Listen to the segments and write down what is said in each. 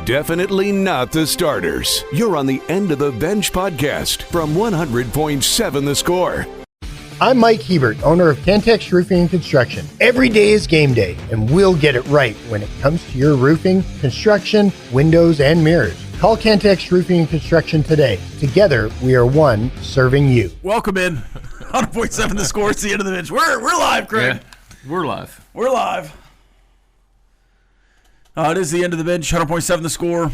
Definitely not the starters. You're on the End of the Bench podcast from 100.7 The Score. I'm Mike Hebert, owner of Cantex Roofing and Construction. Every day is game day, and we'll get it right when it comes to your roofing, construction, windows, and mirrors. Call Cantex Roofing and Construction today. Together, we are one serving you. Welcome in. 100.7 The Score. It's the End of the Bench. We're live, Craig. Yeah, we're live. We're live. It is the End of the Bench. 100.7 The Score.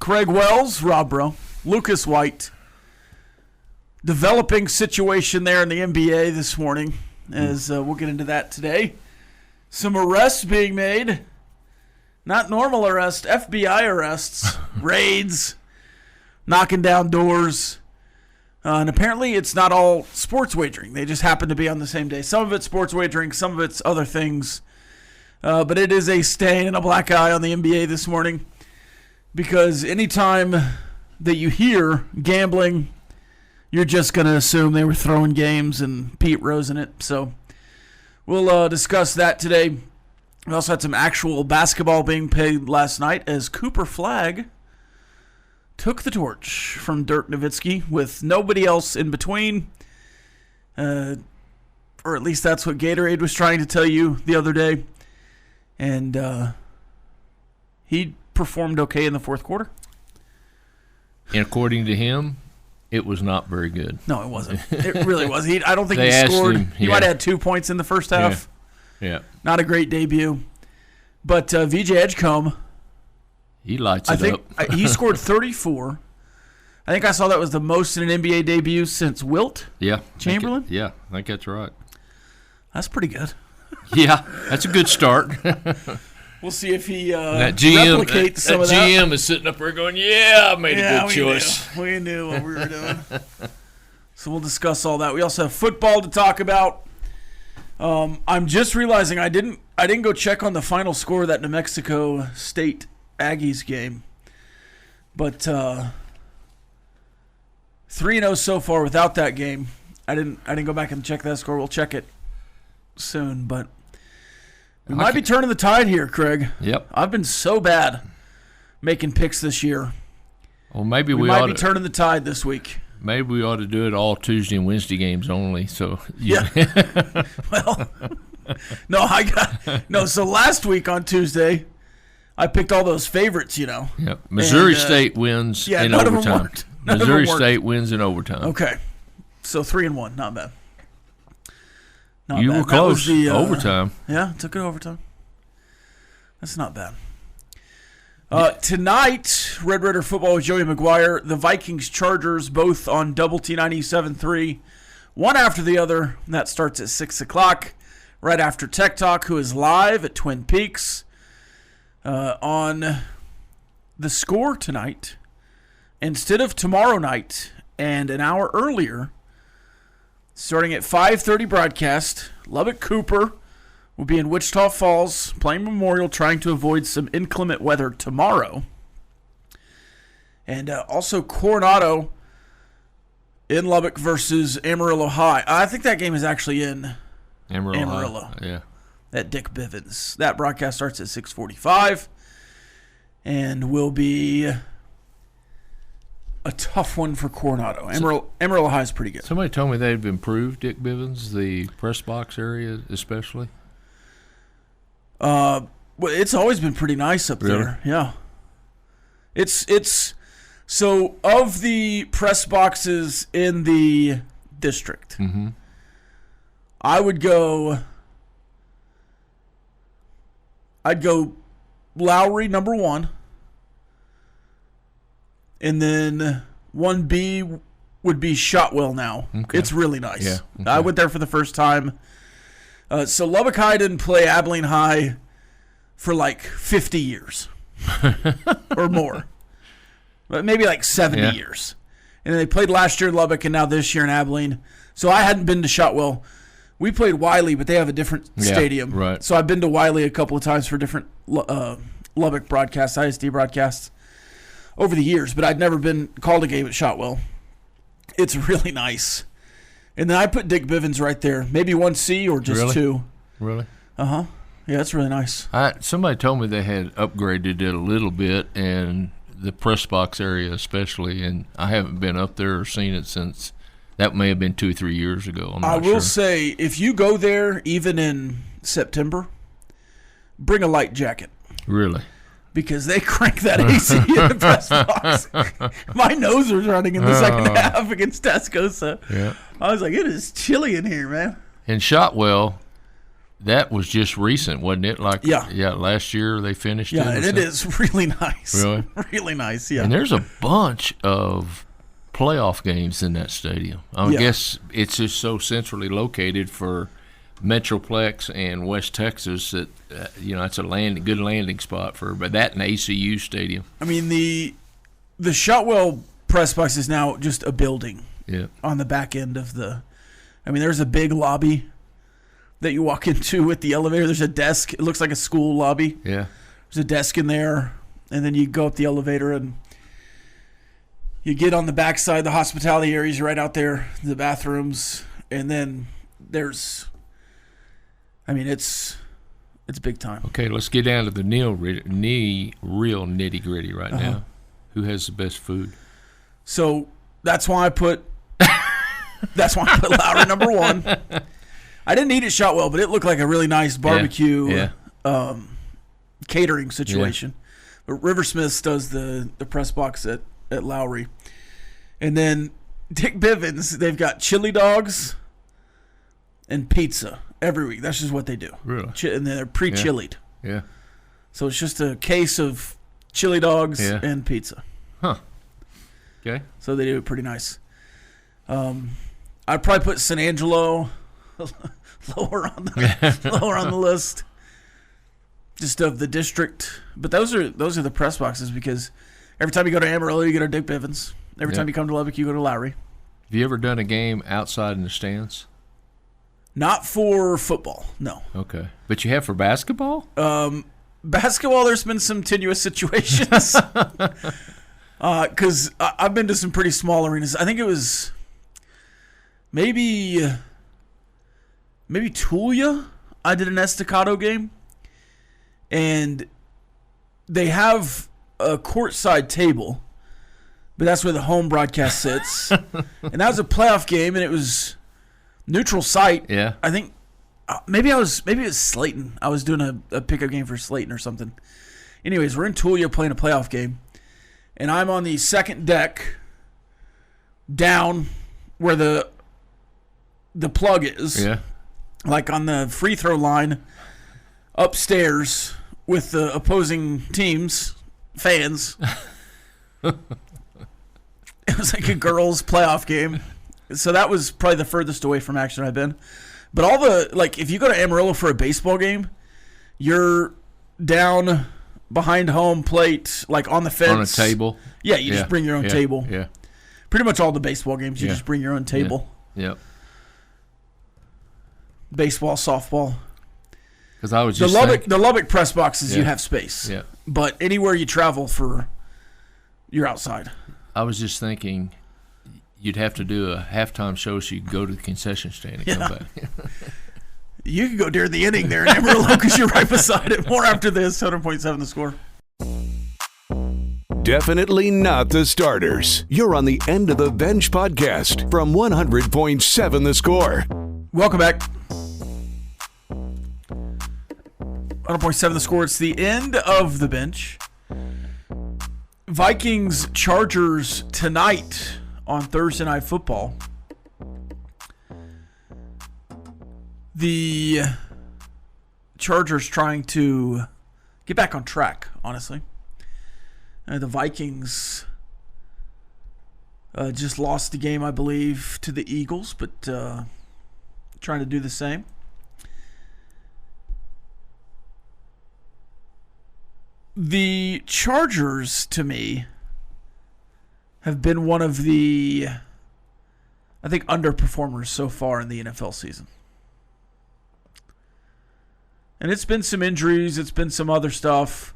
Craig Wells, Rob Breaux, Lucas White. Developing situation there in the NBA this morning, as we'll get into that today. Some arrests being made. Not normal arrests, FBI arrests, raids, knocking down doors. And apparently it's not all sports wagering. They just happen to be on the same day. Some of it's sports wagering, some of it's other things. But it is a stain and a black eye on the NBA this morning, because anytime that you hear gambling, you're just going to assume they were throwing games and Pete Rose in it. So we'll discuss that today. We also had some actual basketball being played last night as Cooper Flagg took the torch from Dirk Nowitzki with nobody else in between. Or at least that's what Gatorade was trying to tell you the other day. And he performed okay in the fourth quarter. And according to him, it was not very good. No, it wasn't. It really was. I don't think he scored. He might have had 2 points in the first half. Yeah. Not a great debut. But VJ Edgecombe, he lights it up. He scored 34. I think I saw that was the most in an NBA debut since Wilt Chamberlain. I think that's right. That's pretty good. Yeah, that's a good start. We'll see if he that GM, replicates some of that. GM is sitting up there going, I made a good choice. We knew what we were doing. So we'll discuss all that. We also have football to talk about. I'm just realizing I didn't go check on the final score of that New Mexico State Aggies game. But 3-0 so far without that game. I didn't go back and check that score. We'll check it soon, but we might be turning the tide here, Craig. Yep. I've been so bad making picks this year. Well, maybe we might be turning the tide this week. Maybe we ought to do it all Tuesday and Wednesday games only. So yeah. Well, So last week on Tuesday, I picked all those favorites. Yep. Missouri State wins in overtime. Missouri State wins in overtime. Okay. So 3-1, not bad. You were close. Overtime. Yeah, took it overtime. That's not bad. Tonight, Red Raider football with Joey McGuire. The Vikings-Chargers both on Double T 97.3. One after the other. And that starts at 6 o'clock. Right after Tech Talk, who is live at Twin Peaks. On The Score tonight, instead of tomorrow night and an hour earlier, starting at 5:30 broadcast, Lubbock Cooper will be in Wichita Falls playing Memorial, trying to avoid some inclement weather tomorrow. And also Coronado in Lubbock versus Amarillo High. I think that game is actually in Amarillo. Yeah. At Dick Bivens. That broadcast starts at 6:45 and will be a tough one for Coronado. Amarillo High is pretty good. Somebody told me they've improved Dick Bivens, the press box area especially. Well, it's always been pretty nice up there. Yeah. It's so of the press boxes in the district, I'd go Lowry number 1. And then 1B would be Shotwell now. Okay. It's really nice. Yeah, okay. I went there for the first time. So Lubbock High didn't play Abilene High for like 50 years or more. But maybe like 70 years. And they played last year in Lubbock and now this year in Abilene. So I hadn't been to Shotwell. We played Wiley, but they have a different stadium. Right. So I've been to Wiley a couple of times for different Lubbock broadcasts, ISD broadcasts over the years, but I'd never been called a game at Shotwell. It's really nice. And then I put Dick Bivens right there. Maybe 1C or just 2. Really? Uh-huh. Yeah, it's really nice. Somebody told me they had upgraded it a little bit, and the press box area especially, and I haven't been up there or seen it since. That may have been 2 or 3 years ago. I will say, if you go there, even in September, bring a light jacket. Really? Because they crank that AC in the press box. My nose was running in the second half against Tascosa. Yeah. I was like, it is chilly in here, man. And Shotwell, that was just recent, wasn't it? Yeah, last year they finished it. Yeah, and it is really nice. Really? Really nice, yeah. And there's a bunch of playoff games in that stadium. I guess it's just so centrally located for Metroplex and West Texas that it's a good landing spot for that and ACU Stadium. I mean, the Shotwell press box is now just a building. Yeah. On the back end of there's a big lobby that you walk into with the elevator. There's a desk. It looks like a school lobby. Yeah. There's a desk in there, and then you go up the elevator and you get on the backside. The hospitality area is right out there, the bathrooms, and then there's, it's big time. Okay, let's get down to the real nitty gritty right now. Who has the best food? So that's why I put Lowry number one. I didn't eat at Shotwell, but it looked like a really nice barbecue catering situation. But Riversmiths does the press box at Lowry. And then Dick Bivens, they've got chili dogs and pizza every week. That's just what they do. Really? And they're pre-chilied. Yeah. So it's just a case of chili dogs and pizza. Huh. Okay. So they do it pretty nice. I'd probably put San Angelo lower on the list, just of the district. But those are the press boxes, because every time you go to Amarillo, you go to Dick Bivens. Every time you come to Lubbock, you go to Lowry. Have you ever done a game outside in the stands? Not for football, no. Okay, but you have for basketball. Basketball, there's been some tenuous situations. Because I've been to some pretty small arenas. I think it was maybe Tulia. I did an Estacado game, and they have a courtside table, but that's where the home broadcast sits. And that was a playoff game, and it was neutral site. Yeah, I think maybe it was Slayton. I was doing a pickup game for Slayton or something. Anyways, we're in Tulia playing a playoff game. And I'm on the second deck, down where the plug is. Yeah. Like on the free throw line, upstairs with the opposing teams, fans. It was like a girls' playoff game. So that was probably the furthest away from action I've been. But if you go to Amarillo for a baseball game, you're down behind home plate, like on the fence. On a table? Yeah, you just bring your own table. Yeah. Pretty much all the baseball games, you just bring your own table. Yeah. Yep. Baseball, softball. Because I was just the Lubbock press boxes, you have space. Yeah. But anywhere you travel you're outside. I was just thinking you'd have to do a halftime show so you could go to the concession stand and come back. You can go during the inning there in Amarillo because you're right beside it. More after this. 100.7 The Score. Definitely not the starters. You're on the End of the Bench podcast from 100.7 The Score. Welcome back. 100.7 The Score. It's the end of the bench. Vikings Chargers tonight on Thursday Night Football. The Chargers trying to get back on track, honestly. The Vikings just lost the game, I believe, to the Eagles, but trying to do the same. The Chargers, to me, have been one of the, I think, underperformers so far in the NFL season. And it's been some injuries. It's been some other stuff.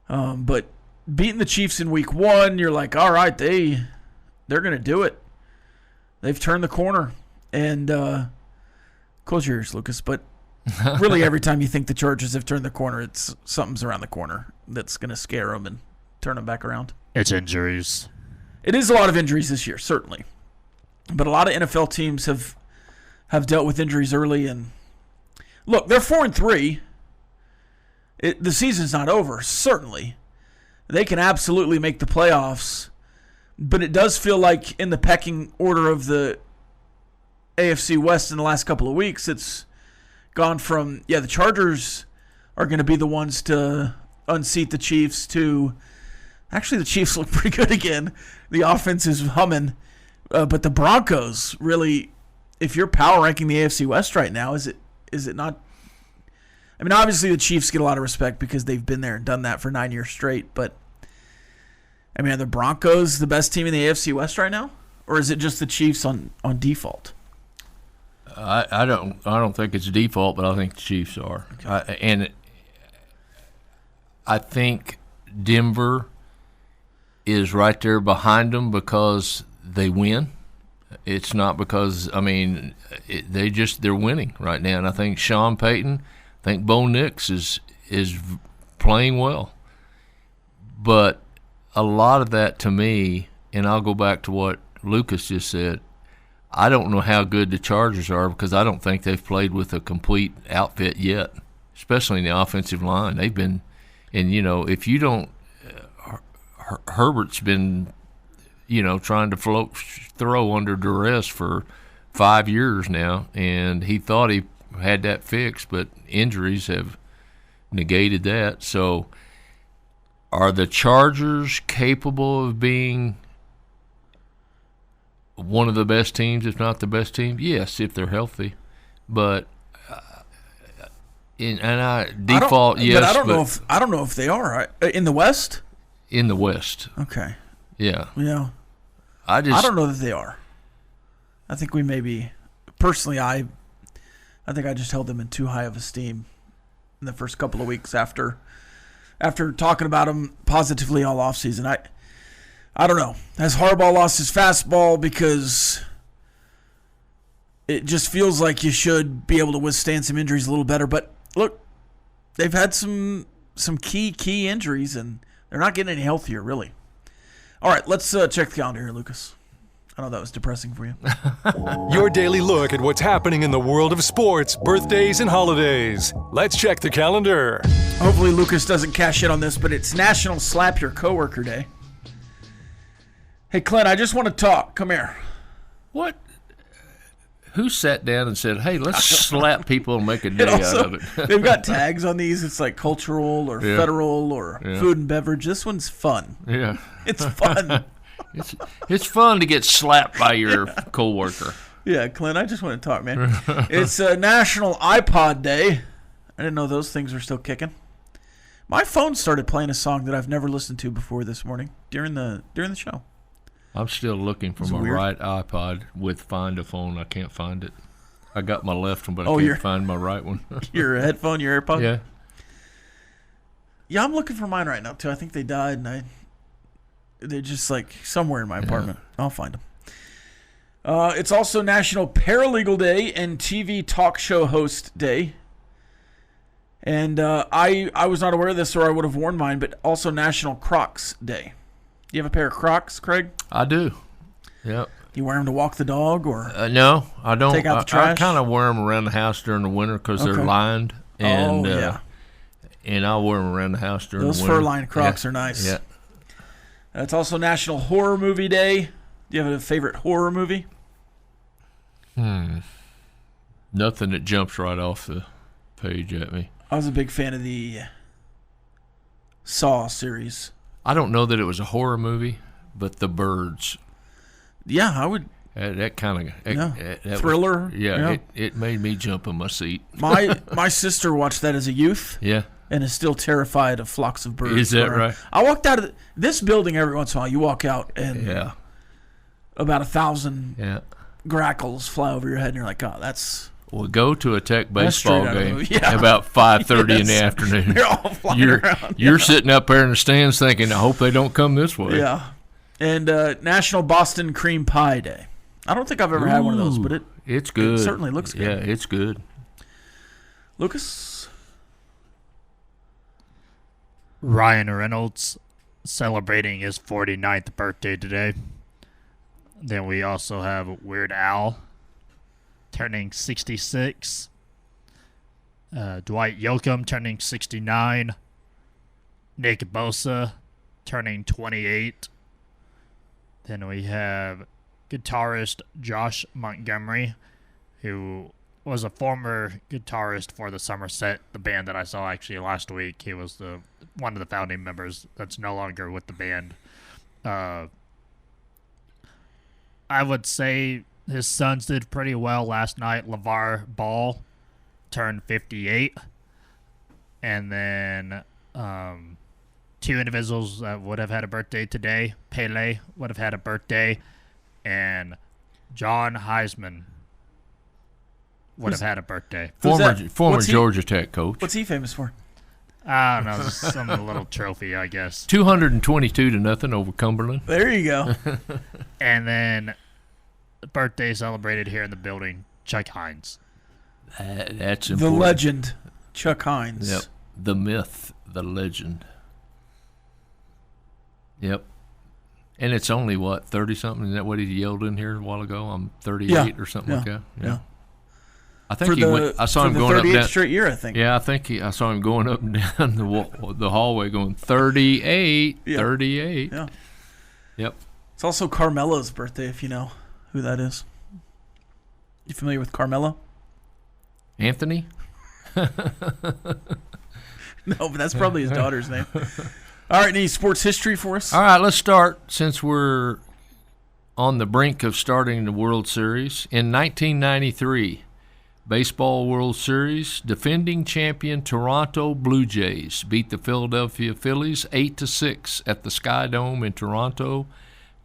But beating the Chiefs in week 1, you're like, all right, they're going to do it. They've turned the corner. And close your ears, Lucas. But Really, every time you think the Chargers have turned the corner, it's something's around the corner that's going to scare them and turn them back around. It's injuries. It is a lot of injuries this year, certainly. But a lot of NFL teams have dealt with injuries early. And look, they're 4-3. The season's not over, certainly. They can absolutely make the playoffs. But it does feel like in the pecking order of the AFC West in the last couple of weeks, it's gone from, the Chargers are going to be the ones to unseat the Chiefs to, actually the Chiefs look pretty good again. The offense is humming. But the Broncos really, if you're power ranking the AFC West right now, is it not? I mean, obviously the Chiefs get a lot of respect because they've been there and done that for 9 years straight. But, I mean, are the Broncos the best team in the AFC West right now? Or is it just the Chiefs on default? I don't think it's default, but I think the Chiefs are. Okay. I think Denver is right there behind them because they win. It's not because, I mean, they're winning right now. And I think Sean Payton, I think Bo Nix is playing well. But a lot of that to me, and I'll go back to what Lucas just said, I don't know how good the Chargers are because I don't think they've played with a complete outfit yet, especially in the offensive line. They've been, and, if you don't, Herbert's been, trying to throw under duress for 5 years now, and he thought he had that fixed, but injuries have negated that. So are the Chargers capable of being one of the best teams, if not the best team? Yes, if they're healthy. But yes. But I don't know if they are in the West. In the West. Okay. Yeah. Yeah. I don't know that they are. I think we maybe personally. I think I just held them in too high of esteem in the first couple of weeks after talking about them positively all offseason. I don't know. Has Harbaugh lost his fastball? Because it just feels like you should be able to withstand some injuries a little better. But look, they've had some key injuries, and they're not getting any healthier, really. All right, let's check the calendar here, Lucas. I know that was depressing for you. Your daily look at what's happening in the world of sports, birthdays, and holidays. Let's check the calendar. Hopefully Lucas doesn't cash in on this, but it's National Slap Your Coworker Day. Hey, Clint, I just want to talk. Come here. What? Who sat down and said, hey, let's slap people and make a day out of it? They've got tags on these. It's like cultural or federal or food and beverage. This one's fun. Yeah. It's fun. It's fun to get slapped by your coworker. Yeah, Clint, I just want to talk, man. It's National iPod Day. I didn't know those things were still kicking. My phone started playing a song that I've never listened to before this morning during the show. I'm still looking for my right iPod with Find a Phone. I can't find it. I got my left one, but I can't find my right one. Your headphone, your AirPod? Yeah. Yeah, I'm looking for mine right now, too. I think they died, and they're just, like, somewhere in my apartment. I'll find them. It's also National Paralegal Day and TV Talk Show Host Day. And I was not aware of this, or I would have worn mine, but also National Crocs Day. Do you have a pair of Crocs, Craig? I do. Yep. You wear them to walk the dog, or no, I don't. Take out the trash? I kind of wear them around the house during the winter because they're lined, and and I'll wear them around the house during the winter. Those fur-lined Crocs are nice. Yeah. It's also National Horror Movie Day. Do you have a favorite horror movie? Nothing that jumps right off the page at me. I was a big fan of the Saw series. I don't know that it was a horror movie, but The Birds. Yeah, I would. That kind of thriller. It made me jump in my seat. My sister watched that as a youth. Yeah. And is still terrified of flocks of birds. Is that right? I walked out of this building every once in a while. You walk out and about 1,000 grackles fly over your head, and you're like, oh, that's. Well, go to a Tech baseball game about 5:30 in the afternoon. You're all flying around. You're sitting up there in the stands thinking, I hope they don't come this way. Yeah. And National Boston Cream Pie Day. I don't think I've ever had one of those, but it's good. It certainly looks good. Yeah, it's good. Lucas? Ryan Reynolds celebrating his 49th birthday today. Then we also have Weird Al turning 66. Dwight Yoakam turning 69. Nick Bosa turning 28. Then we have guitarist Josh Montgomery, who was a former guitarist for the Somerset, the band that I saw actually last week. He was one of the founding members that's no longer with the band. I would say his sons did pretty well last night. LeVar Ball turned 58. And then two individuals that would have had a birthday today. Pele would have had a birthday. And John Heisman would have had a birthday. Former Georgia Tech coach. What's he famous for? I don't know, just some little trophy, I guess. 222-0 over Cumberland. There you go. And then birthday celebrated here in the building, Chuck Hines. That's important. The legend, Chuck Hines. Yep. The myth, the legend. Yep. And it's only, 30-something? Isn't that what he yelled in here a while ago? I'm 38 or something like that. Yeah. I think I saw him going up and down. 38th straight year, I think. Yeah, I saw him going up and down the hallway going 38, 38. Yeah. Yep. It's also Carmelo's birthday, if you know who that is. You familiar with Carmelo? Anthony? No, but that's probably his daughter's name. All right, any sports history for us? All right, let's start since we're on the brink of starting the World Series. In 1993, Baseball World Series, defending champion Toronto Blue Jays beat the Philadelphia Phillies 8-6 at the Sky Dome in Toronto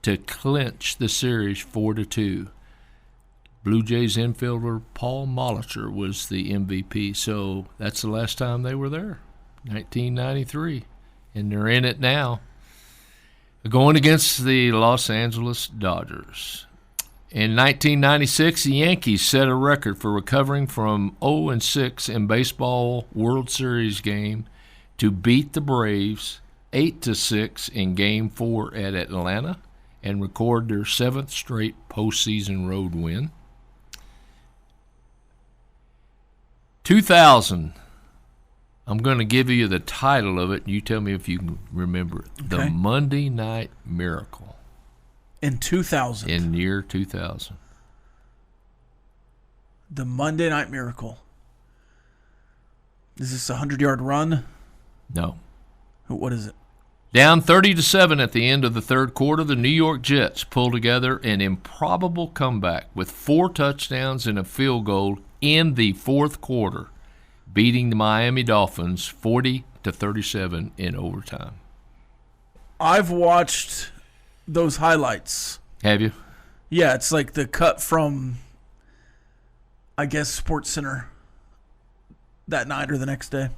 to clinch the series 4-2. Blue Jays infielder Paul Molitor was the MVP, so that's the last time they were there, 1993. And they're in it now, going against the Los Angeles Dodgers. In 1996, the Yankees set a record for recovering from 0-6 in Baseball World Series game to beat the Braves 8-6 in Game 4 at Atlanta and record their 7th straight postseason road win. 2000. I'm going to give you the title of it, and you tell me if you can remember it. Okay. The Monday Night Miracle. In 2000. In year 2000. The Monday Night Miracle. Is this a 100-yard run? No. What is it? Down 30-7 at the end of the third quarter, the New York Jets pulled together an improbable comeback with 4 touchdowns and a field goal in the fourth quarter, beating the Miami Dolphins 40-37 in overtime. I've watched those highlights. Have you? Yeah, it's like the cut from, I guess, SportsCenter that night or the next day.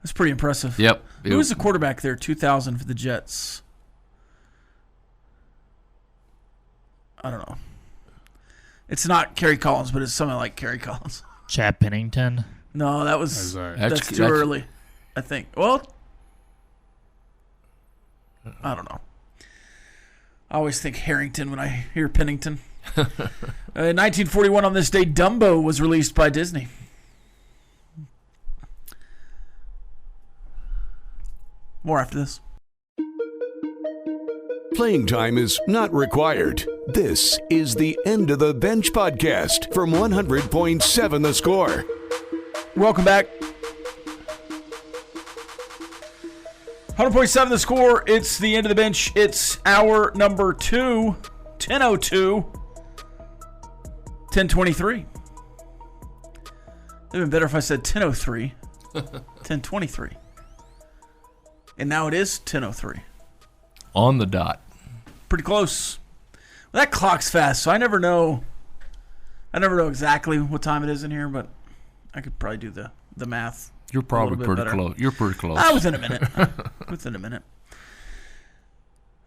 That's pretty impressive. Yep. Who was the quarterback there, 2000 for the Jets? I don't know. It's not Kerry Collins, but it's something like Kerry Collins. Chad Pennington. No, that's too early, I think. Well, I don't know. I always think Harrington when I hear Pennington. In 1941, on this day, Dumbo was released by Disney. More after this. Playing time is not required. This is the End of the Bench podcast from 100.7 The Score. Welcome back. 100.7 The Score. It's the End of the Bench. It's hour number 2, 10:02, 10:23. It would have been better if I said 10:03, 10:23. And now it is 10:03. On the dot. Pretty close. Well, that clock's fast, so I never know exactly what time it is in here, but I could probably do the math. You're probably pretty close. You're pretty close. Within a minute. Within a minute.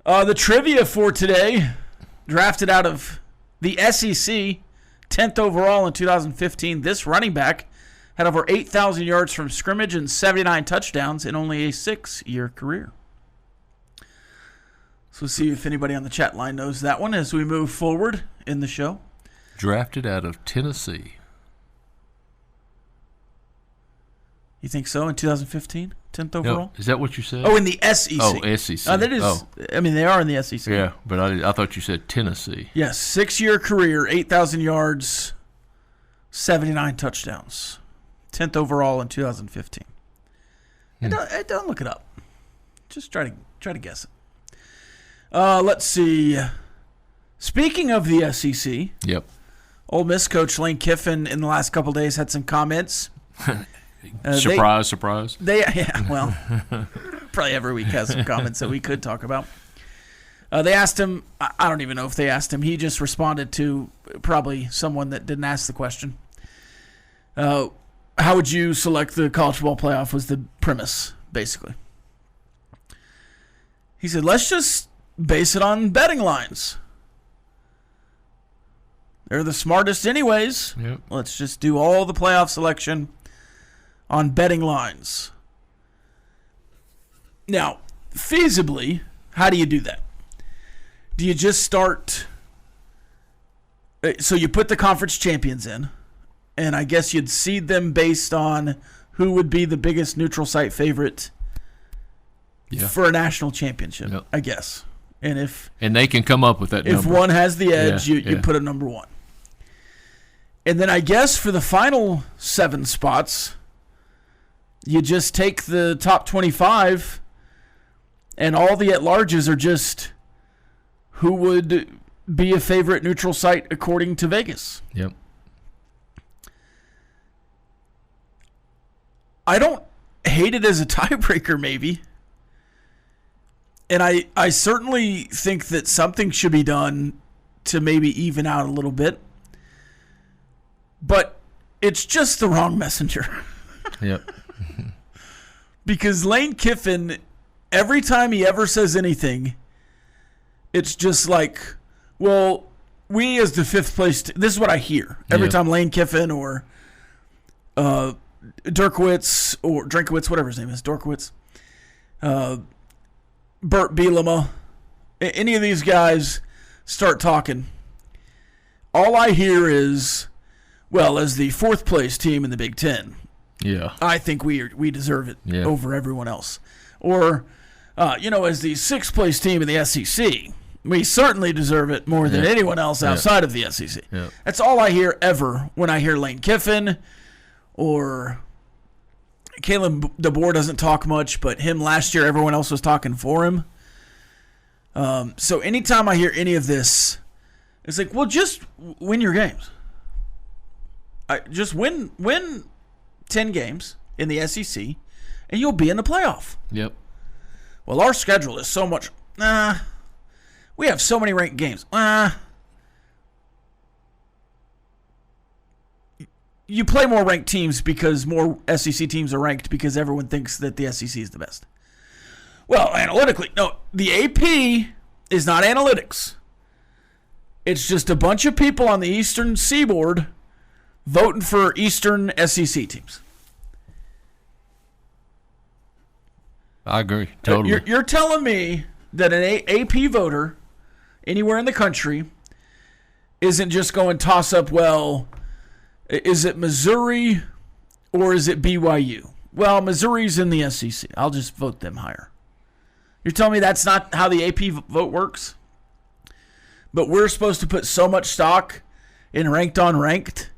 The trivia for today, drafted out of the SEC, 10th overall in 2015. This running back had over 8,000 yards from scrimmage and 79 touchdowns in only a 6-year career. So we'll see if anybody on the chat line knows that one as we move forward in the show. Drafted out of Tennessee. You think so in 2015? 10th overall? No, is that what you said? Oh, in the SEC. Oh, SEC. That is, I mean, they are in the SEC. Yeah, but I thought you said Tennessee. Yes, 6-year career, 8,000 yards, 79 touchdowns. 10th overall in 2015. Don't look it up. Just try to guess it. Let's see. Speaking of the SEC, Yep. Ole Miss coach Lane Kiffin in the last couple of days had some comments. Surprise. Well, probably every week has some comments that we could talk about. They asked him, I don't even know if they asked him. He just responded to probably someone that didn't ask the question. How would you select the college football playoff was the premise, basically. He said, let's just base it on betting lines. They're the smartest anyways. Yep. Let's just do all the playoff selection on betting lines. Now, feasibly, how do you do that? Do you just start... So you put the conference champions in, and I guess you'd seed them based on who would be the biggest neutral site favorite for a national championship, I guess. And they can come up with that number. If one has the edge, you put a number one. And then I guess for the final 7 spots, you just take the top 25, and all the at-larges are just who would be a favorite neutral site according to Vegas. Yep. I don't hate it as a tiebreaker, maybe. And I certainly think that something should be done to maybe even out a little bit. But it's just the wrong messenger. Yep. Because Lane Kiffin, every time he ever says anything, it's just like, well, we as the 5th place, this is what I hear. Every time Lane Kiffin or Dirkwitz or Drinkowitz, whatever his name is, Dorkowitz, Burt Bielema, any of these guys start talking, all I hear is, well, as the 4th place team in the Big Ten, I think we deserve it over everyone else. Or, as the 6th place team in the SEC, we certainly deserve it more than anyone else outside of the SEC. Yeah. That's all I hear ever when I hear Lane Kiffin or Caleb DeBoer doesn't talk much, but him last year, everyone else was talking for him. So anytime I hear any of this, it's like, well, just win your games. Just win 10 games in the SEC, and you'll be in the playoff. Yep. Well, our schedule is so much. We have so many ranked games. You play more ranked teams because more SEC teams are ranked because everyone thinks that the SEC is the best. Well, analytically, no. The AP is not analytics. It's just a bunch of people on the Eastern Seaboard voting for Eastern SEC teams. I agree. Totally. You're telling me that an AP voter anywhere in the country isn't just going to toss up, well, is it Missouri or is it BYU? Well, Missouri's in the SEC. I'll just vote them higher. You're telling me that's not how the AP vote works? But we're supposed to put so much stock in ranked on ranked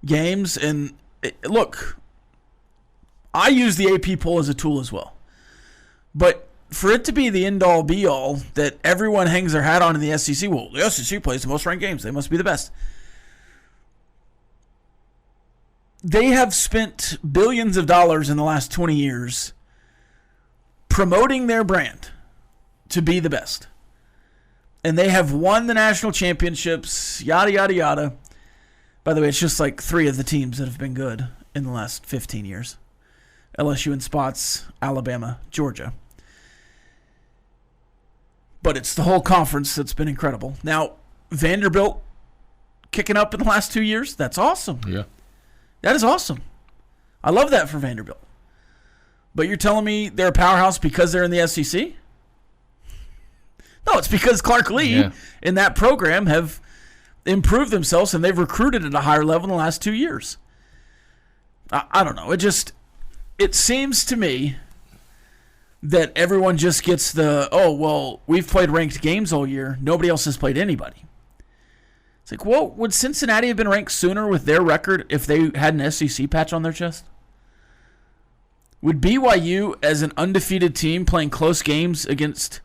games. And look, I use the AP poll as a tool as well. But for it to be the end-all, be-all that everyone hangs their hat on in the SEC, well, the SEC plays the most ranked games. They must be the best. They have spent billions of dollars in the last 20 years promoting their brand to be the best. And they have won the national championships, yada, yada, yada. By the way, it's just like 3 of the teams that have been good in the last 15 years. LSU in spots, Alabama, Georgia. But it's the whole conference that's been incredible. Now, Vanderbilt kicking up in the last 2 years, that's awesome. Yeah. That is awesome. I love that for Vanderbilt. But you're telling me they're a powerhouse because they're in the SEC? No, it's because Clark Lee and that program have improved themselves, and they've recruited at a higher level in the last 2 years. I don't know. It seems to me that everyone just gets we've played ranked games all year. Nobody else has played anybody. It's like, well, would Cincinnati have been ranked sooner with their record if they had an SEC patch on their chest? Would BYU, as an undefeated team playing close games against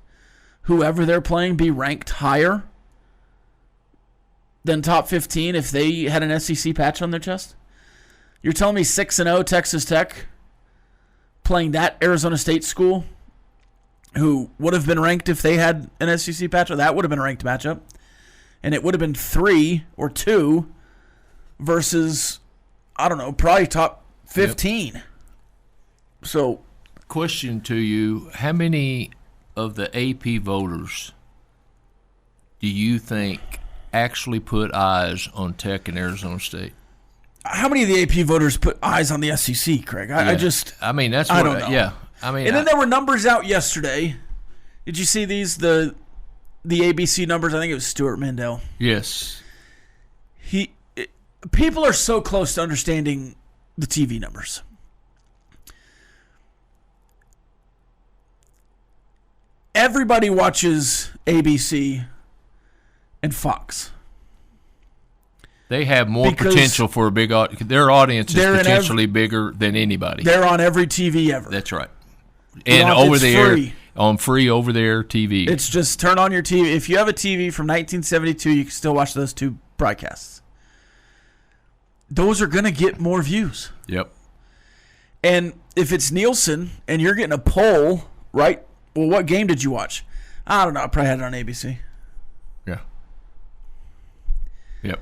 whoever they're playing, be ranked higher than top 15 if they had an SEC patch on their chest? You're telling me 6-0 Texas Tech playing that Arizona State school, who would have been ranked if they had an SEC patch, or that would have been a ranked matchup, and it would have been 3 or 2 versus, I don't know, probably top 15. Yep. So, question to you, how many of the AP voters do you think actually put eyes on Tech and Arizona State? How many of the AP voters put eyes on the SEC, Craig? I don't know. Yeah. I mean, and then there were numbers out yesterday. Did you see these? The ABC numbers. I think it was Stuart Mandel. Yes. People are so close to understanding the TV numbers. Everybody watches ABC and Fox. They have more potential for a big audience. Their audience is potentially bigger than anybody. They're on every TV ever. That's right. And over there, on free over-the-air TV. It's just turn on your TV. If you have a TV from 1972, you can still watch those two broadcasts. Those are going to get more views. Yep. And if it's Nielsen and you're getting a poll, right? Well, what game did you watch? I don't know. I probably had it on ABC. Yeah. Yep.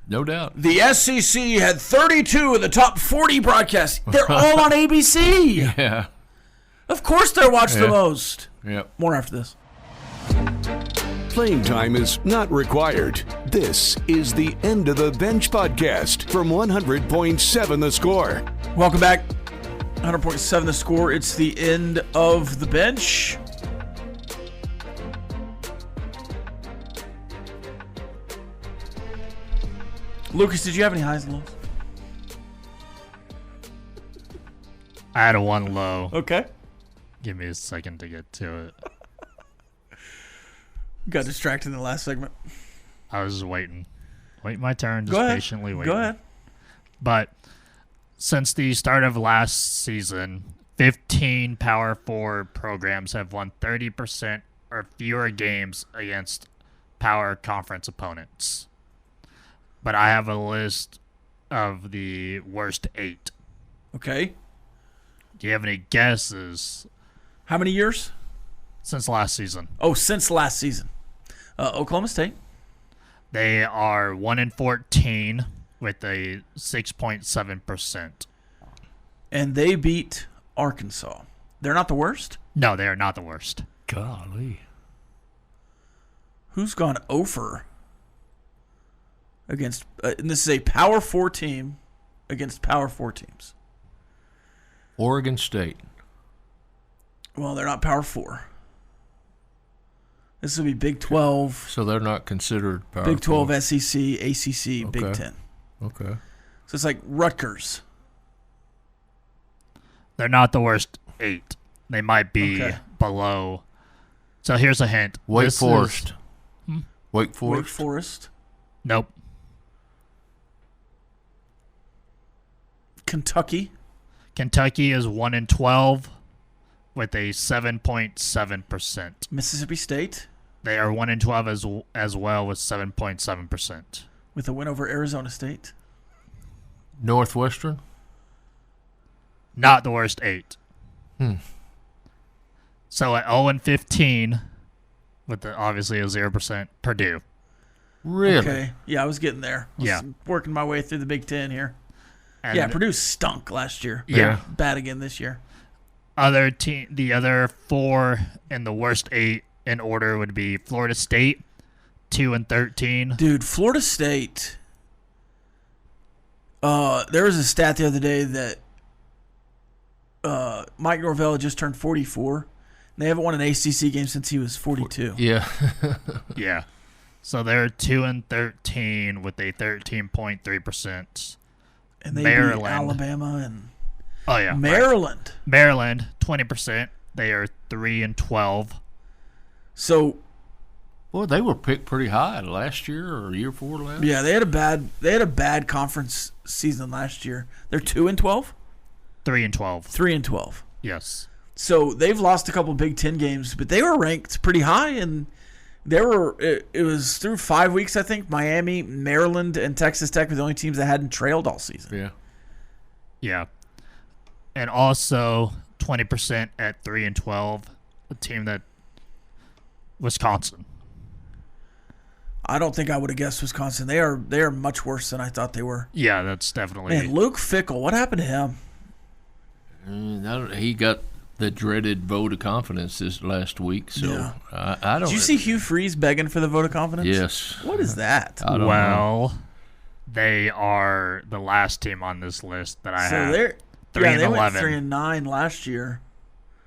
No doubt. The SEC had 32 of the top 40 broadcasts. They're all on ABC. Yeah. Of course they're watched the most. Yep. More after this. Playing time is not required. This is the End of the Bench podcast from 100.7 The Score. Welcome back. 100.7 The Score. It's the End of the Bench. Lucas, did you have any highs and lows? I had a one low. Okay. Give me a second to get to it. Got distracted in the last segment. I was just waiting. Waiting my turn, just patiently waiting. Go ahead. But since the start of last season, 15 Power 4 programs have won 30% or fewer games against Power Conference opponents. But I have a list of the worst 8. Okay. Do you have any guesses? How many years? Since last season. Oh, since last season. Oklahoma State. They are 1-14 with a 6.7%. And they beat Arkansas. They're not the worst? No, they are not the worst. Golly. Who's gone over against, and this is a Power 4 team against Power 4 teams? Oregon State. Well, they're not Power 4. This would be Big 12. So they're not considered Power Big 12, 4. SEC, ACC, Big 10. Okay. So it's like Rutgers. They're not the worst 8. They might be below. So here's a hint. Wake Forest. Wake Forest. Wake Forest. Nope. Kentucky. Kentucky is 1-12 with a 7.7%. Mississippi State. They are 1-12 as well with 7.7%. With a win over Arizona State. Northwestern. Not the worst 8. So at 0-15 with obviously a 0%, Purdue. Really? Okay. Yeah, I was getting there. I was working my way through the Big 10 here. And Purdue stunk last year. Yeah. Bad again this year. The other 4 in the worst 8 in order would be Florida State, 2-13. Dude, Florida State. There was a stat the other day that Mike Norvell just turned 44. They haven't won an ACC game since he was 42. Yeah. Yeah. So they're 2-13 with a 13.3%. And they Maryland. beat Alabama and Maryland. Maryland 20%. They are 3-12. So, Boy, they were picked pretty high last year or year before last. yeah, they had a bad conference season last year. They're 2-12. 3-12. 3-12. Yes. So they've lost a couple Big Ten games, but they were ranked pretty high, and it was through 5 weeks, I think. Miami, Maryland, and Texas Tech were the only teams that hadn't trailed all season. Yeah. Yeah. And also 20% at 3-12, a team that Wisconsin. I don't think I would have guessed Wisconsin. They are much worse than I thought they were. Yeah, that's definitely. Man, Luke Fickell, what happened to him? He got the dreaded vote of confidence this last week. So Yeah. I don't. Did you see Hugh Freeze begging for the vote of confidence? Yes. What is that? I don't know. Well, they are the last team on this list that I have. They're 3-11. They went 3-9 last year.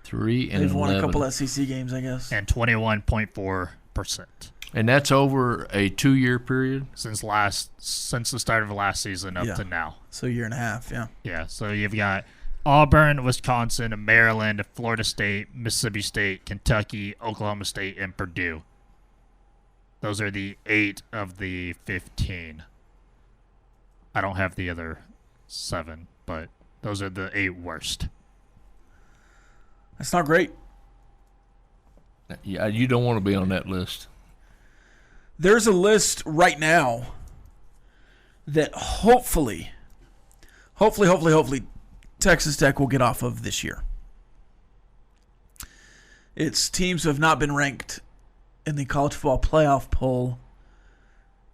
3-11. They've won a couple SEC games, I guess. And 21.4%. And that's over a 2-year period? Since the start of last season up to now. So a year and a half, yeah. Yeah, so you've got Auburn, Wisconsin, Maryland, Florida State, Mississippi State, Kentucky, Oklahoma State, and Purdue. Those are the 8 of the 15. I don't have the other 7, but those are the 8 worst. That's not great. Yeah, you don't want to be on that list. There's a list right now that hopefully, Texas Tech will get off of this year. It's teams who have not been ranked in the college football playoff poll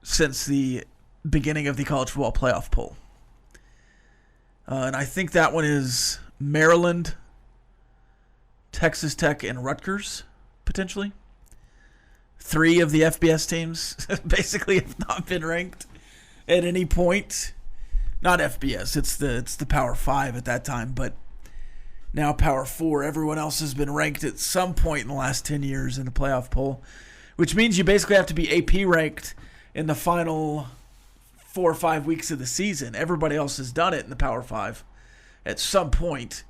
since the beginning of the college football playoff poll. And I think that one is Maryland, Texas Tech, and Rutgers, potentially. 3 of the FBS teams basically have not been ranked at any point. Not FBS, it's the Power 5 at that time, but now Power 4. Everyone else has been ranked at some point in the last 10 years in the playoff poll, which means you basically have to be AP ranked in the final 4 or 5 weeks of the season. Everybody else has done it in the Power 5 at some point.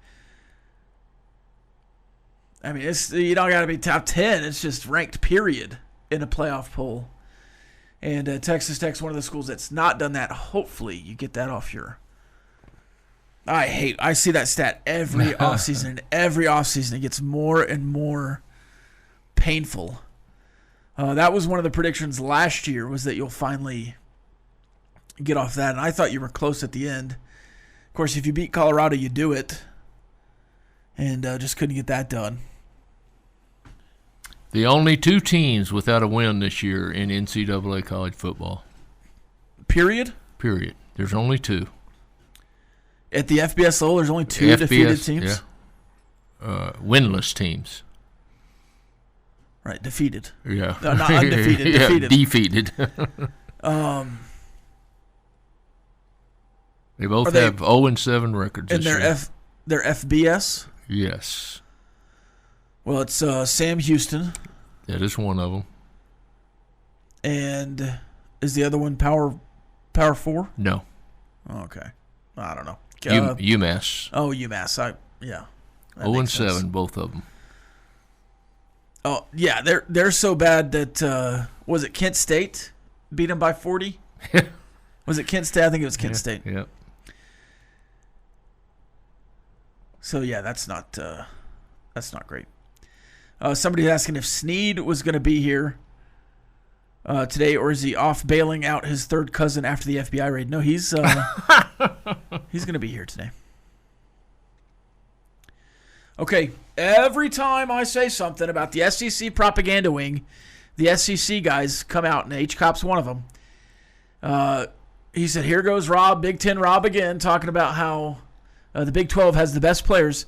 I mean, you don't got to be top 10. It's just ranked, period, in a playoff poll. And Texas Tech's one of the schools that's not done that. Hopefully you get that off your... I see that stat every offseason. And every offseason it gets more and more painful. That was one of the predictions last year, was that you'll finally get off that. And I thought you were close at the end. Of course, if you beat Colorado, you do it. And just couldn't get that done. The only 2 teams without a win this year in NCAA college football. Period? Period. There's only 2. At the FBS level, there's only 2 defeated teams? Yeah. Winless teams. Right, defeated. Yeah. No, not undefeated, defeated. Defeated. They both have 0-7 records and this year. They're FBS? Yes. Well, it's Sam Houston. That is one of them. And is the other one Power 4? No. Oh, okay. I don't know. UMass. Oh, UMass. Yeah. 0-7, both of them. Oh, yeah. They're so bad that, was it Kent State beat them by 40? Was it Kent State? I think it was Kent State. Yeah. So, yeah, that's not great. Somebody asking if Snead was going to be here today, or is he off bailing out his third cousin after the FBI raid? No, he's going to be here today. Okay, every time I say something about the SEC propaganda wing, the SEC guys come out, and H-Cop's one of them. He said, here goes Rob, Big Ten Rob again, talking about how the Big 12 has the best players.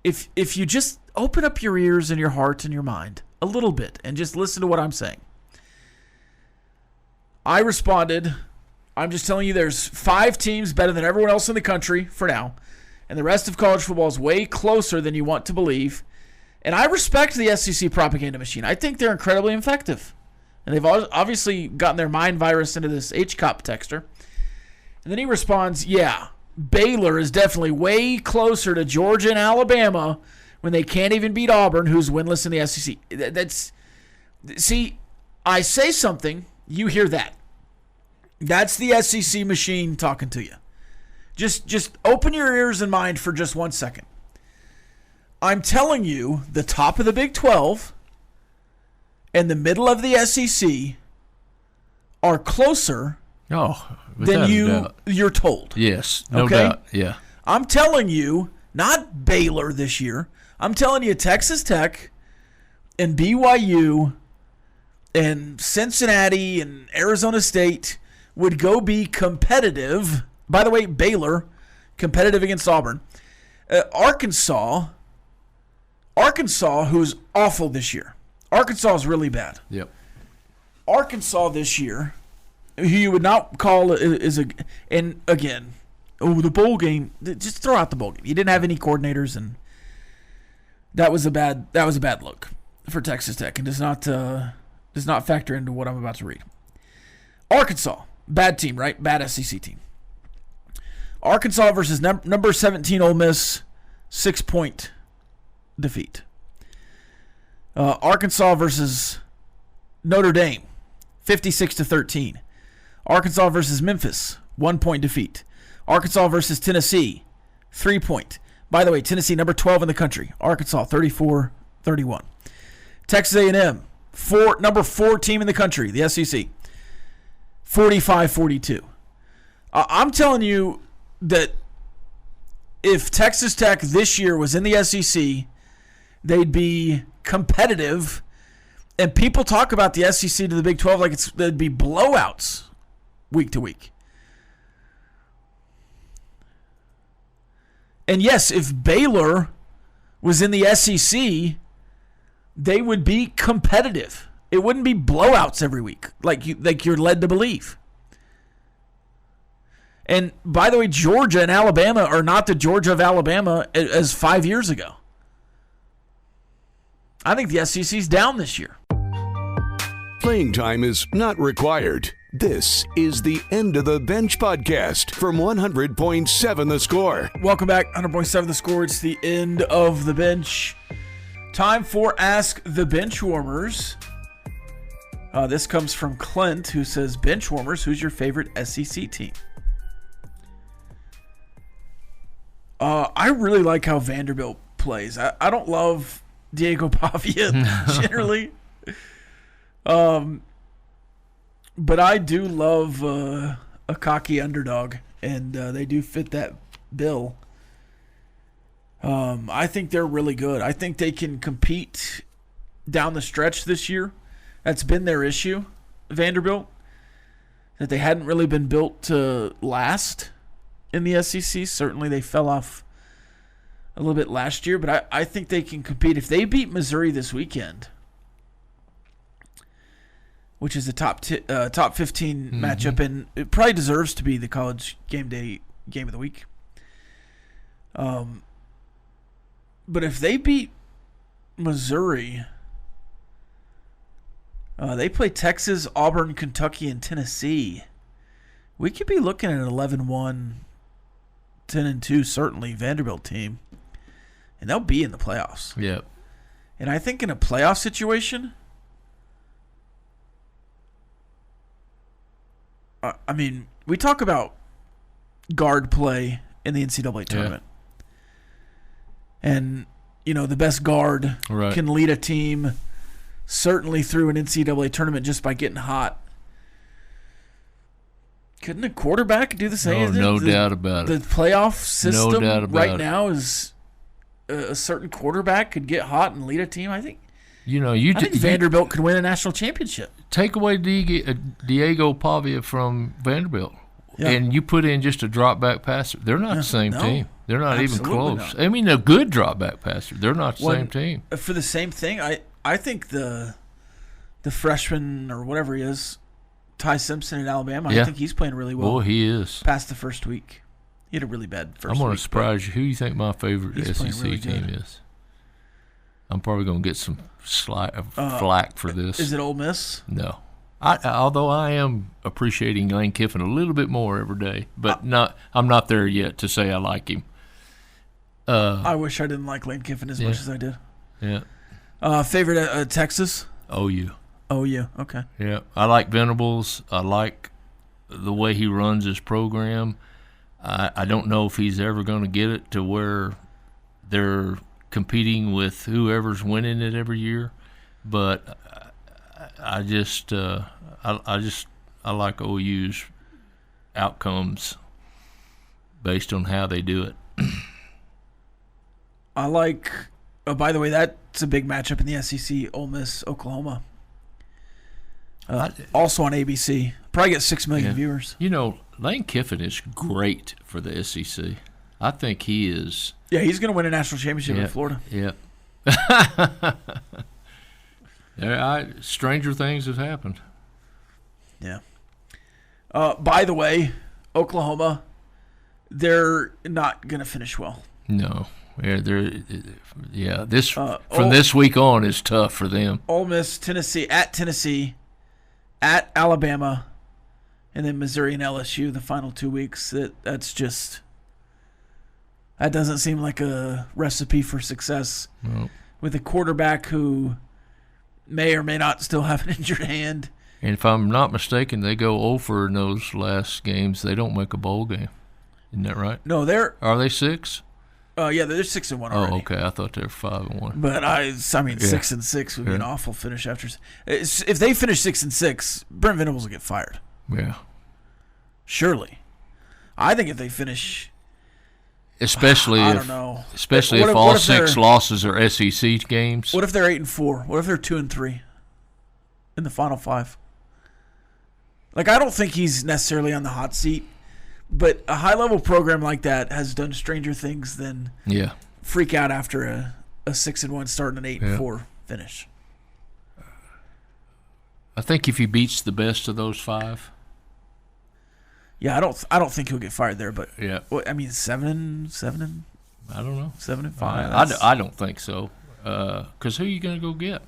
If you just open up your ears and your heart and your mind a little bit and just listen to what I'm saying. I responded, I'm just telling you there's 5 teams better than everyone else in the country for now, And the rest of college football is way closer than you want to believe. And I respect the SEC propaganda machine. I think they're incredibly effective. And they've obviously gotten their mind virus into this HCOP texter. And then he responds, yeah, Baylor is definitely way closer to Georgia and Alabama when they can't even beat Auburn, who's winless in the SEC. See, I say something, you hear that. That's the SEC machine talking to you. Just open your ears and mind for just 1 second. I'm telling you, the top of the Big 12 and the middle of the SEC are closer than you're told. Yes, no doubt. Yeah. I'm telling you, not Baylor this year. I'm telling you, Texas Tech and BYU and Cincinnati and Arizona State would go be competitive. By the way, Baylor, competitive against Auburn. Arkansas, who's awful this year. Arkansas is really bad. Yep. Arkansas this year, who you would not call and again, the bowl game. Just throw out the bowl game. You didn't have any coordinators, and that was a bad look for Texas Tech, and does not factor into what I'm about to read. Arkansas, bad team, right? Bad SEC team. Arkansas versus number 17 Ole Miss, 6-point defeat. Arkansas versus Notre Dame, 56-13. Arkansas versus Memphis, 1-point defeat. Arkansas versus Tennessee, 3-point. By the way, Tennessee number 12 in the country. Arkansas 34-31. Texas A&M, number 4 team in the country, the SEC, 45-42. I'm telling you that if Texas Tech this year was in the SEC, they'd be competitive. And people talk about the SEC to the Big 12 like there'd be blowouts week to week. And yes, if Baylor was in the SEC, they would be competitive. It wouldn't be blowouts every week like you're led to believe. And by the way, Georgia and Alabama are not the Georgia of Alabama as 5 years ago. I think the SEC's down this year. Playing time is not required. This is the End of the Bench podcast from 100.7 The Score. Welcome back, 100.7 The Score. It's the End of the Bench. Time for Ask The Benchwarmers. This comes from Clint, who says, Benchwarmers, who's your favorite SEC team? I really like how Vanderbilt plays. I don't love Diego Pavia generally. But I do love a cocky underdog, and they do fit that bill. I think they're really good. I think they can compete down the stretch this year. That's been their issue, Vanderbilt, that they hadn't really been built to last in the SEC. Certainly they fell off a little bit last year, but I think they can compete. If they beat Missouri this weekend, which is the top 15 matchup, and it probably deserves to be the college game day game of the week. But if they beat Missouri, they play Texas, Auburn, Kentucky, and Tennessee. We could be looking at an 11-1, 10-2, certainly Vanderbilt team, and they'll be in the playoffs. Yep. And I think in a playoff situation, I mean, we talk about guard play in the NCAA tournament. And, the best guard can lead a team certainly through an NCAA tournament just by getting hot. Couldn't a quarterback do the same? No doubt about it. The playoff system right it. now is a certain quarterback could get hot and lead a team, I think. I think Vanderbilt could win a national championship. Take away Diego Pavia from Vanderbilt, and you put in just a drop-back passer. They're not the same team. They're not even close. Not. I mean, a good drop-back passer. They're not the same team. For the same thing, I think the freshman or whatever he is, Ty Simpson in Alabama, I think he's playing really well. Boy, he is. Past the first week. He had a really bad first I'm going week, to surprise you. Who do you think my favorite he's playing SEC really team good. is? I'm probably going to get some flack for this. Is it Ole Miss? No. Although I am appreciating Lane Kiffin a little bit more every day, but I'm not there yet to say I like him. I wish I didn't like Lane Kiffin as much as I did. Yeah. Favorite Texas? OU. OU. Okay. Yeah. I like Venables. I like the way he runs his program. I don't know if he's ever going to get it to where they're competing with whoever's winning it every year, but I like OU's outcomes based on how they do it. I like. Oh, by the way, that's a big matchup in the SEC. Ole Miss, Oklahoma. Also on ABC. Probably get 6 million viewers. You know, Lane Kiffin is great for the SEC. I think he is. Yeah, he's going to win a national championship in Florida. Yeah. Stranger things have happened. Yeah. By the way, Oklahoma, they're not going to finish well. No. This from this week on is tough for them. Ole Miss, Tennessee, at Alabama, and then Missouri and LSU the final 2 weeks. That doesn't seem like a recipe for success. No. With a quarterback who may or may not still have an injured hand. And if I'm not mistaken, they go over in those last games. They don't make a bowl game. Isn't that right? No, Are they 6? Yeah, they're 6-1 already. Oh, okay. I thought they were 5-1. But I mean, 6-6 would be an awful finish after. If they finish 6-6, Brent Venables will get fired. Yeah. Surely, I think if they finish, especially I don't know. Especially if all 6 losses are SEC games. What if they're 8-4? What if they're 2-3 in the final 5? Like, I don't think he's necessarily on the hot seat. But a high-level program like that has done stranger things than freak out after a 6-1 start and an 8-4 finish. I think if he beats the best of those 5. Yeah, I don't think he'll get fired there. But yeah, I mean, 7. I don't know. 7-5. I don't think so. Because who are you going to go get?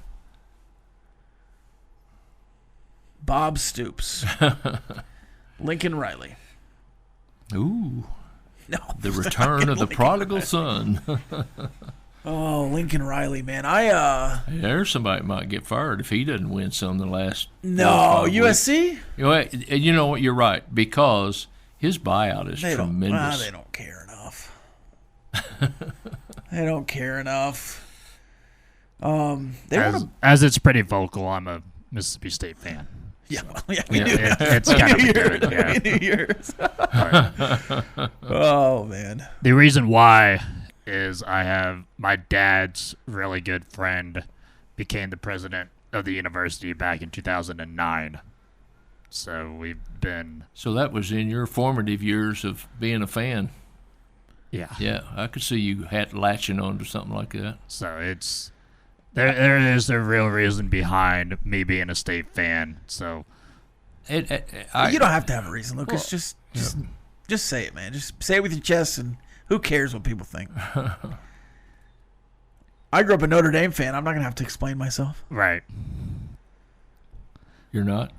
Bob Stoops, Lincoln Riley. Ooh. No. The return of the prodigal son. Oh, Lincoln Riley, man. There's somebody that might get fired if he doesn't win some the last. No, USC? You know what? You're right, because his buyout is tremendous. They don't care enough. They don't care enough. As it's pretty vocal, I'm a Mississippi State fan. Yeah, we knew it's kind of good. Yeah. We knew yours. Oh, man. The reason why is I have my dad's really good friend became the president of the university back in 2009. So we've been. So that was in your formative years of being a fan. Yeah. Yeah, I could see you latching on to something like that. So it's. There is a real reason behind me being a State fan. So, you don't have to have a reason, Lucas. Just say it, man. Just say it with your chest, and who cares what people think? I grew up a Notre Dame fan. I'm not gonna have to explain myself. Right. You're not?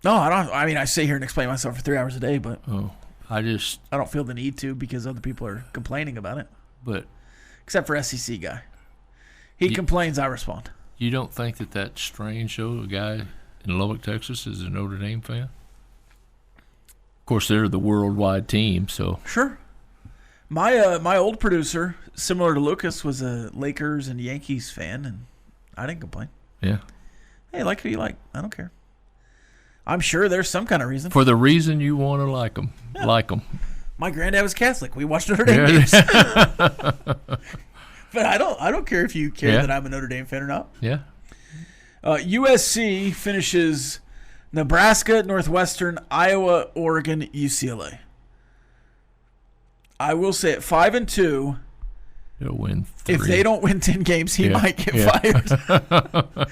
No, I don't. I mean, I sit here and explain myself for 3 hours a day, but I don't feel the need to because other people are complaining about it. But except for SEC guy. He complains, I respond. You don't think that that's strange, though? A guy in Lubbock, Texas is a Notre Dame fan? Of course, they're the worldwide team, so. Sure. My old producer, similar to Lucas, was a Lakers and Yankees fan, and I didn't complain. Yeah. Hey, like who you like. I don't care. I'm sure there's some kind of reason. For the reason you want to like them. Yeah. Like them. My granddad was Catholic. We watched Notre Dame games. But I don't care if you care that I'm a Notre Dame fan or not. Yeah. USC finishes Nebraska, Northwestern, Iowa, Oregon, UCLA. I will say at 5-2. He'll win 3. If they don't win 10 games, he might get fired.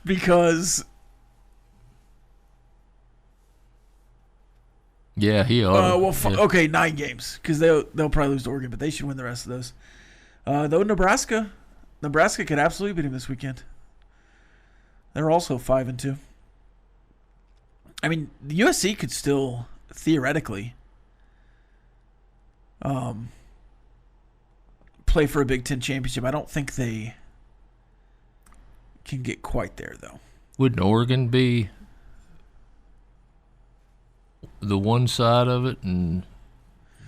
Because Yeah, he ought. Okay, 9 games because they'll probably lose to Oregon, but they should win the rest of those. Though Nebraska could absolutely beat him this weekend. They're also 5-2. I mean, the USC could still theoretically play for a Big Ten championship. I don't think they can get quite there, though. Wouldn't Oregon be the one side of it and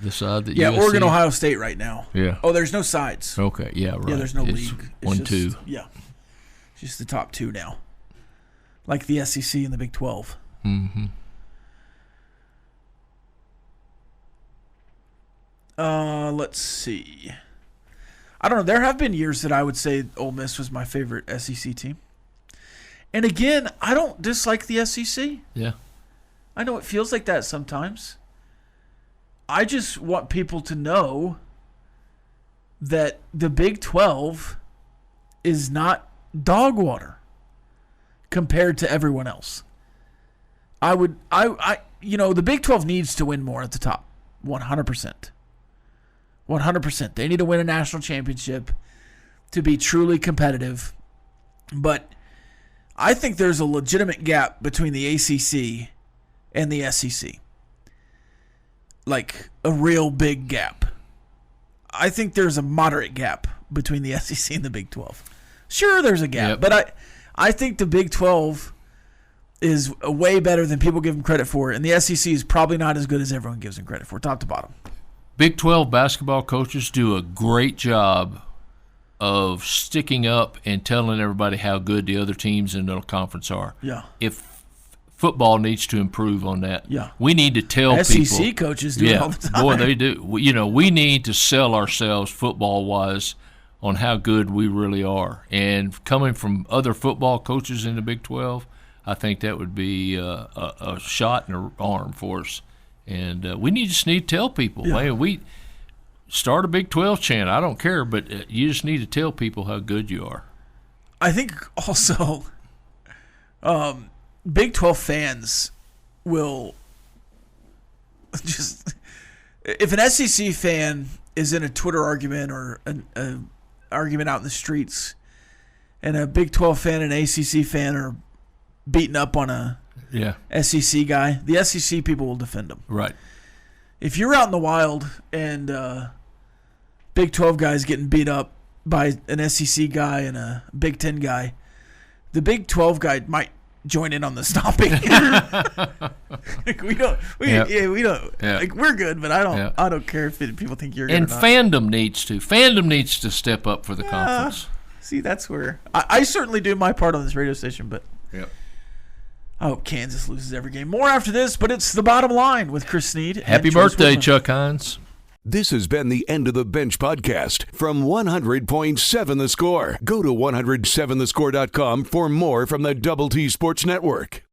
the side that USC? Oregon, Ohio State right now. Yeah. Oh, there's no sides. Okay, yeah, right. Yeah, there's no it's league. It's 1-2. Yeah. It's just the top 2 now. Like the SEC and the Big 12. Mm-hmm. Let's see. I don't know. There have been years that I would say Ole Miss was my favorite SEC team. And again, I don't dislike the SEC. Yeah. I know it feels like that sometimes. I just want people to know that the Big 12 is not dog water compared to everyone else. The Big 12 needs to win more at the top. 100%. 100%. They need to win a national championship to be truly competitive. But I think there's a legitimate gap between the ACC and the SEC. Like a real big gap. I think there's a moderate gap between the SEC and the Big 12. Sure, there's a gap, but I think the Big 12 is way better than people give them credit for, and the SEC is probably not as good as everyone gives them credit for, top to bottom. Big 12 basketball coaches do a great job of sticking up and telling everybody how good the other teams in the conference are. Yeah. If football needs to improve on that, yeah, we need to tell SEC people. Coaches do it all the time. Boy, they do. We need to sell ourselves football-wise on how good we really are. And coming from other football coaches in the Big 12, I think that would be a shot in the arm for us. And we just need to tell people, man, we start a Big 12 chant. I don't care, but you just need to tell people how good you are. I think also Big 12 fans will just – if an SEC fan is in a Twitter argument or an argument out in the streets and a Big 12 fan and an ACC fan are beating up on a SEC guy, the SEC people will defend them. Right. If you're out in the wild and Big 12 guys getting beat up by an SEC guy and a Big 10 guy, the Big 12 guy might join in on the stomping. Like we don't. Like we're good, but I don't care if people think you're good. And or not. fandom needs to step up for the conference. See, that's where I certainly do my part on this radio station, but I hope Kansas loses every game. More after this, but it's the bottom line with Chris Snead. Happy birthday, Chuck Hines. This has been the End of the Bench podcast from 100.7 The Score. Go to 107thescore.com for more from the Double T Sports Network.